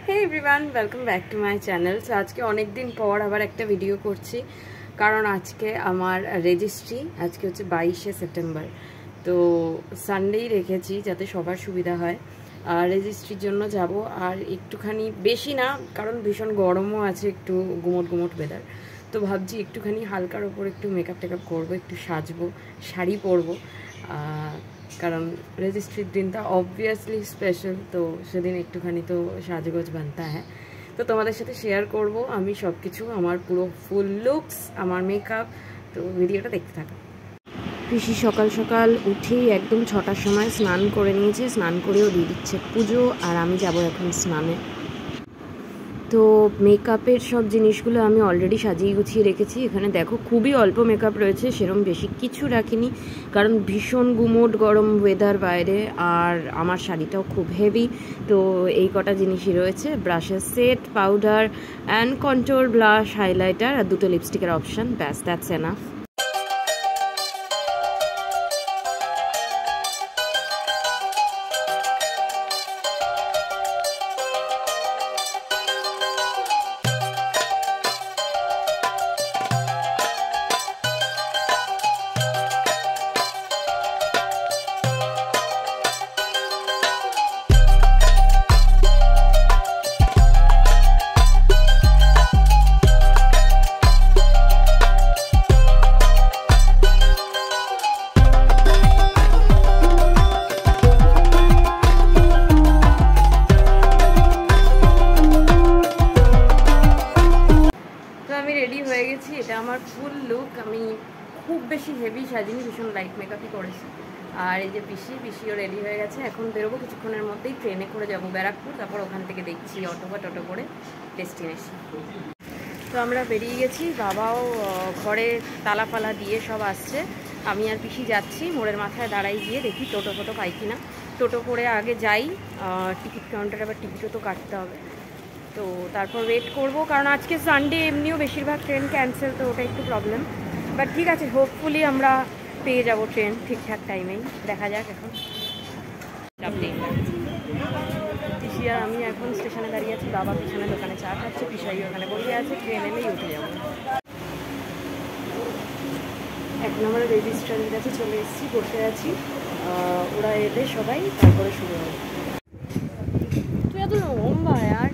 Hey everyone welcome back to my channel. So आज के अनेक दिन पर आबार एक भिडियो करছি कारण आज के आमार रेजिस्ट्री आज के होच्छे 22 सेप्टेम्बर। तो सानडेई रेखेছি যাতে সবার সুবিধা হয়। আর রেজিস্ট্রির জন্য যাব আর একটুখানি বেশি না কারণ ভীষণ গরমও আছে, একটু গুমট গুমট ওয়েদার। তো ভাবছি একটুখানি হালকার ওপর একটু মেকআপ টেকআপ করবো, একটু সাজবো, শাড়ি পরবো কারণ রেজিস্ট্রির দিনটা অবভিয়াসলি স্পেশাল। তো সেদিন একটুখানি তো সাজগোজ বানতা হ্যাঁ। তো তোমাদের সাথে শেয়ার করব আমি সব কিছু, আমার পুরো ফুল লুকস, আমার মেকআপ। তো ভিডিওটা দেখতে থাকো। পিসি সকাল সকাল উঠেই একদম 6টার সময় স্নান করে নিয়েছে, স্নান করেও দিয়ে দিচ্ছে পুজো। আর আমি যাব এখন স্নানে। তো মেকআপের সব জিনিসগুলো আমি অলরেডি সাজিয়ে গুছিয়ে রেখেছি। এখানে দেখো খুবই অল্প মেকআপ রয়েছে, সেরকম বেশি কিছু রাখিনি কারণ ভীষণ গুমোট গরম ওয়েদার বাইরে, আর আমার শাড়িটাও খুব হেভি। তো এই কটা জিনিসই রয়েছে, ব্রাশের set, powder and control, blush, highlighter আর দুটো লিপস্টিকের অপশান, ব্যাস দ্যাটস এনাফ। রেডি হয়ে গেছি, এটা আমার ফুল লুক। আমি খুব বেশি হেভি সাজিনি, ভীষণ লাইট মেকআপই করেছি। আর এই যে পিসিও রেডি হয়ে গেছে, এখন বেরোবো কিছুক্ষণের মধ্যেই। ট্রেনে করে যাব ব্যারাকপুর, তারপর ওখান থেকে দেখছি অটো বা টোটো করে ডেস্টিনেশন। তো আমরা বেরিয়ে গেছি, বাবাও ঘরে তালা ফালা দিয়ে সব আসছে। আমি আর পিসি যাচ্ছি, মোড়ের মাথায় দাঁড়াই গিয়ে দেখি টোটো ফোটো পাই কিনা। টোটো করে আগে যাই, টিকিট কাউন্টারে আবার টিকিটও তো কাটতে হবে। তো তারপর ওয়েট করব কারণ আজকে সানডে, এমনিও বেশিরভাগ ট্রেন ক্যান্সেল, তো ওটা একটু প্রবলেম। বাট ঠিক আছে, হোপফুলি আমরা পেয়ে যাব ট্রেন ঠিকঠাক টাইমেই। দেখা যাক এখন। পিসি আর আমি এখন স্টেশনে দাঁড়িয়ে আছি, বাবা পিছনে দোকানে চা খাচ্ছে, পিসাই ওখানে বসে আছে। ট্রেন এলেই উঠে যাব। এখন আমরা রেজিস্ট্রারের কাছে চলে এসেছি, বসে আছি। ওরা এলে সবাই তারপরে শুরু হবে। তুই এত লম্বা আর।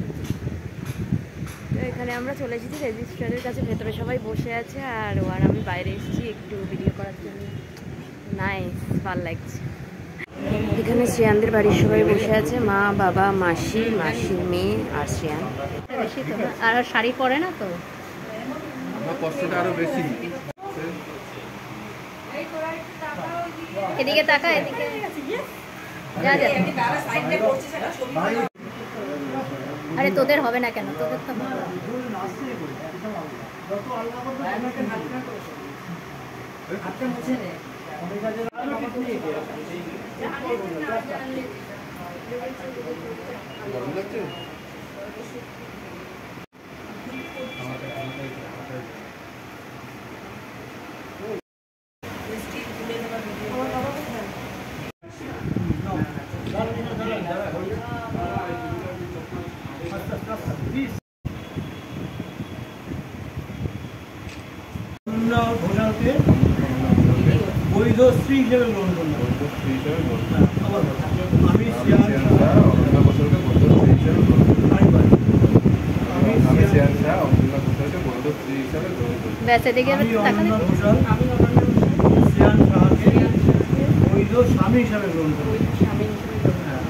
তো এখানে আমরা চলে এসেছি রেজিস্ট্রারের কাছে, ভেতরে সবাই বসে আছে আর আমি বাইরে এসেছি একটু ভিডিও করার জন্য। নাইস, ভালো লাগছে। এখানে শ্রেয়ানদের বাড়ির সবাই বসে আছে, মা, বাবা, মাসি, মাসির মেয়ে আর শ্রেয়ান। বেশি তো আর শাড়ি পরে না, তো কষ্টটা আরো বেশি। এদিকে তাকা, এদিকে যা যা। আরে তোদের হবে না কেন, তোদের তো ঘোষালকে বৈধ স্ত্রী হিসেবে গ্রহণ করলাম। আমি অনন্যা ঘোষাল শ্রেয়ান সাহাকে বৈধ স্বামী হিসাবে গ্রহণ করলাম।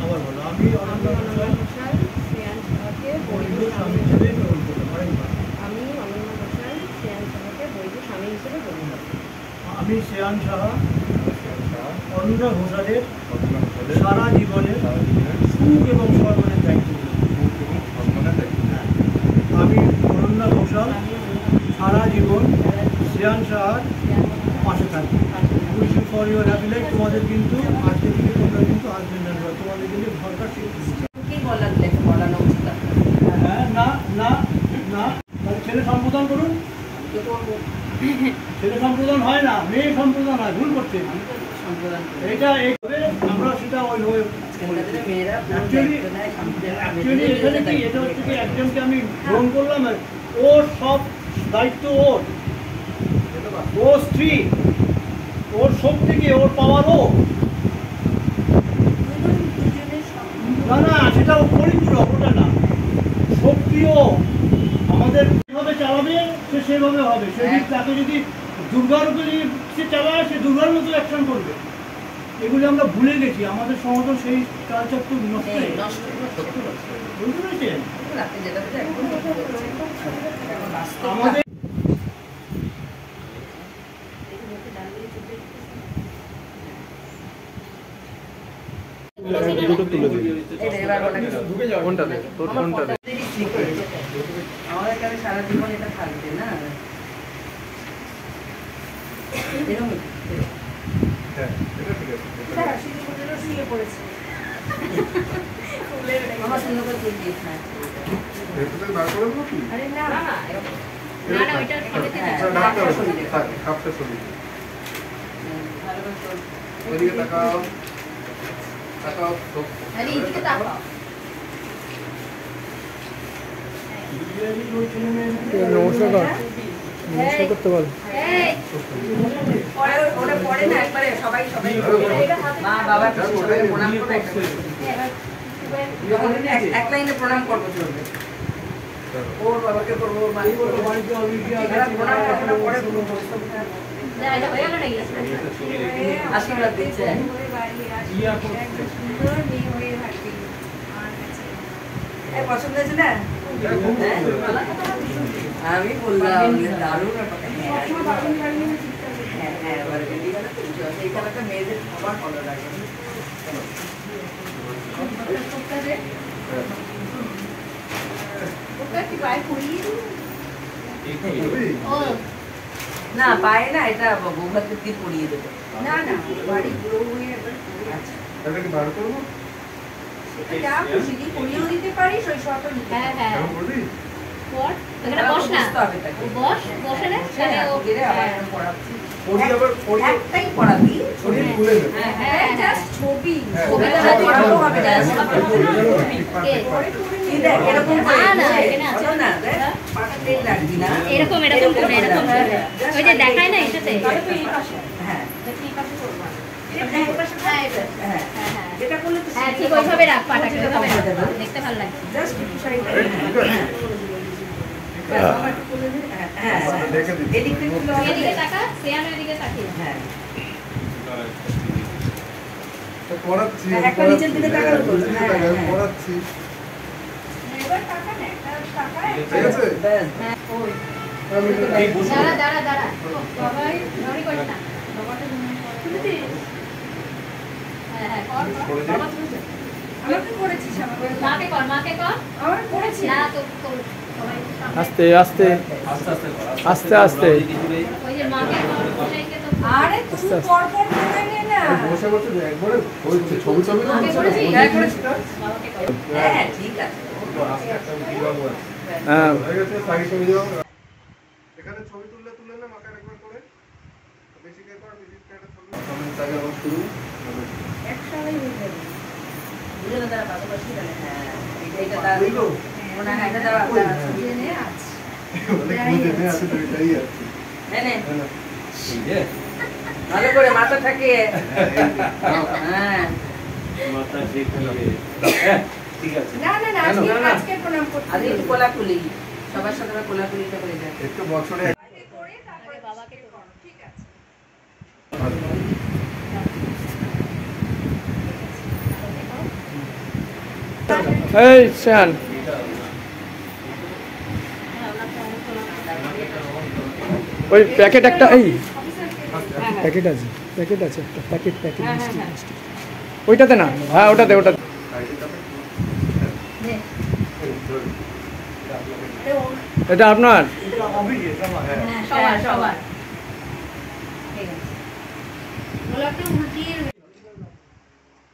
আবার বলো, আমি অনন্যা ঘোষাল শ্রেয়ান সাহাকে বৈধ স্বামী হিসেবে গ্রহণ করলাম। আমি শ্রেয়ান সাহা অনন্যা ঘোষালের সারা জীবনের সুখ এবং সম্মানের দায়িত্ব। আমি অনন্যা ঘোষাল সারা জীবন শ্রেয়ান সাহার পাশে থাকি। Wish you for your happy life. তোমাদের কিন্তু আজকে থেকে তোমরা কিন্তু হাজবেন্ড অ্যান্ড ওয়াইফ, তোমাদের কিন্তু ঘরটা ঠিক হ্যাঁ। না না না, ছেলে সম্বোধন করুন। ছেলে সম্প্রদান হয় না, মেয়ে সম্প্রদান হয়, ভুল করছে। এটা আমরা সেটা ওই অ্যাকচুয়ালি এখানে কি এটা হচ্ছে কি একজনকে আমি গ্রহণ করলাম, ওর সব দায়িত্ব ওর, ও স্ত্রী, ওর শক্তি কি, ওর পাওয়ার ও না না, সেটা ও পরিপূরক, ওটা না, শক্তিও আমাদের যেভাবে চালাবে সে সেভাবে হবে। সে তাকে যদি দুর্গার উপরে সে চালায়, সে দুর্গার মতো অ্যাকশন করবে। এগুলি আমরা ভুলে গেছি, আমাদের সমাজে সেই কালচার তো নষ্ট হয়ে গেছে, বুঝতে পেরেছেন? আমাদের দুটো তুলে দিই। কোনটাতে? তোর কোনটাতে? আমাদের কাছে সারা জীবন এটা থাকবে না, এরকম হ্যাঁ, এটা ঠিক আছে। আমার সুন্দর করে তুই দিয়ে খায়। ভেতরে বার করে দেবো কি? আরে না না এরকম না না ওইটা খাবে না। ঢাকতে হবে। থাক, কাপটা সরিয়ে দিই। ভালো করে তোল। এদিকে তাকাও। তাকাও। আরে এদিকে তাকাও। নমস্কার, নমস্কার করতে বল। এই পরে ওটা পড়ে না একবারে সবাই সবাই মা বাবা সবাই প্রণাম করবে, এক লাইনে প্রণাম করবো, চলবে ওর বাবাকে করবো, ওর মাকে করবো, প্রণাম করবো, পরে করবো। না এটা হয়ে গেল নাকি? আশীর্বাদ দিচ্ছে। পছন্দ হয়েছে না? আমি বললাম দারুণ এই খেলাটা মেয়েদের সবার ভালো লাগে। ও না পায় না, এটা বৌভাতে দিয়ে পরিয়ে দেবো। না না বাড়ি বুড়ো হয়ে আচ্ছা এটা কি বার করবো? যা খুশি দিয়ে পরিয়েও দিতে পারিস, ওই শর্টও নিতে হ্যাঁ হ্যাঁ কেমন করবি? বস এখানে বস না, বস বসে না তাহলে ও পড়াচ্ছি পড়ি আবার পড়ি একটাই পড়াবি, ছবি তুলে নেব। হ্যাঁ হ্যাঁ জাস্ট ছবি হ্যাঁ। ছবিটা পড়ানো হবে না। এরকম না, না, এখানে আছে। না দেখ পাটা তেল লাগবি না, এরকম এরকম করে এরকম করে ওই যে দেখায় না এটাতে। হ্যাঁ হ্যাঁ হ্যাঁ যেটা করলে তো হ্যাঁ ঠিক ওইভাবে রাখ পাটাকে, ওইভাবে রাখ, দেখতে ভালো লাগছে। জাস্ট একটু সাইডে হ্যাঁ দেখে দিচ্ছি। এদিক থেকে এদিকে তাকা, শ্রেয়ান এদিকে তাকিয়ে। হ্যাঁ পড়াচ্ছি, একটা নিচের দিকে তাকালে তো। নিচের দিকে তাকাই, আমি পড়াচ্ছি। এবার টাকা না, একটা টাকা ঠিক আছে? ব্যাস হ্যাঁ ওই আমি দাঁড়া দাঁড়া দাঁড়া সবাই নড়ি করিস না। হ্যাঁ হ্যাঁ কর কর। পড়ে যাই। আমাকে করেছিস, আমাকে মাকে কর, মাকে কর। আমার করেছি না তো তো সবাই আস্তে আস্তে আস্তে আস্তে ওই যে মাকে কর, ওটাইকে তো আরে তুই পর পর করে নে না। বসে বসে একবারে হচ্ছে ছবি ছবি না মাকে করেছিস? হ্যাঁ করেছি। বাবাকে কর। হ্যাঁ ঠিক আছে। হ্যাঁ হয়ে গেছে, সাইড ছবি দাও। এখানে ছবি তুললে তুলে নে, মাথায় একবার করে। বেশি কে কর, বেশি কে একটা ছবি। আমি তাকে আবার শুরু। একসাথেই হয়ে যাবে। বুঝলে তারা ভালোবাসি না। হ্যাঁ এইটা দাও। বুঝলো? ওনা এটা দাও, দাও ছবি নে আজ। অনেক মজা নেই, আছে তো এটাই আছে। নে নে হ্যাঁ না? ভালো করে মাথা ঠাকিয়ে। হ্যাঁ না না না আজকে আজকে প্রণাম করতে আজকে একটু কোলাকুলি, সবার সাথে কোলাকুলিটা করে যায়। একটু বছরে আগে বাবাকে কর। ঠিক আছে। এই শ্যান ওই প্যাকেট একটা, এই প্যাকেট আছে, প্যাকেট আছে একটা, প্যাকেট প্যাকেট মিষ্টি মিষ্টি ওইটাতে না, হ্যাঁ ওটাতে ওটাতে। নে এটা আপনার? এটা অভিজিৎ আমার। হ্যাঁ সবার সবার ঠিক আছে। গোলাপটা উল্টিয়ে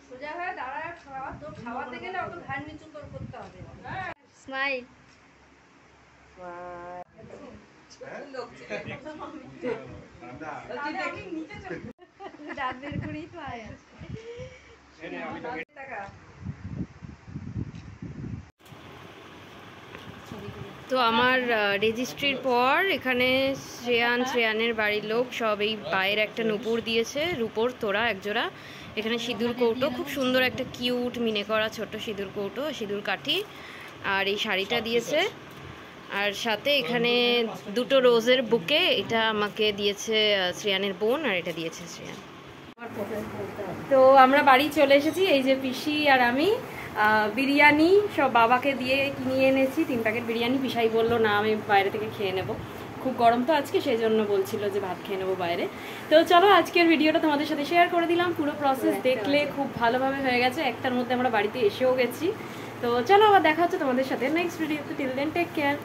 সোজা হয়ে দাঁড়ায় খাওয়া, তো খাওয়াতে গেলে অত ধ্যান নিচু তোর করতে হবে। স্মাইল। দাঁত বের করেই তো আয়। তো আমার রেজিস্ট্রির পর এখানে শ্রেয়ানের বাড়ির লোক সব এই পায়ের একটা নুপুর দিয়েছে, রূপোর তোড়া একজোড়া, এখানে সিঁদুর কৌটো, খুব সুন্দর একটা কিউট মিনে করা ছোট্ট সিঁদুর কৌটো, সিঁদুর কাঠি, আর এই শাড়িটা দিয়েছে, আর সাথে এখানে দুটো রোজের বুকে, এটা আমাকে দিয়েছে শ্রেয়ানের বোন, আর এটা দিয়েছে শ্রেয়ান। তো আমরা বাড়ি চলে এসেছি, এই যে পিসি আর আমি বিরিয়ানি সব বাবাকে দিয়ে কিনে এনেছি 3 প্যাকেট বিরিয়ানি। পিসাই বললো না আমি বাইরে থেকে খেয়ে নেব, খুব গরম তো আজকে, সেই জন্য বলছিল যে ভাত খেয়ে নেবো বাইরে। তো চলো আজকের ভিডিওটা তোমাদের সাথে শেয়ার করে দিলাম, পুরো প্রসেস দেখলে খুব ভালোভাবে হয়ে গেছে, একটার মধ্যে আমরা বাড়িতে এসেও গেছি। তো চলো আবার দেখা হচ্ছে তোমাদের সাথে নেক্সট ভিডিওতে, টিল দেন টেক কেয়ার।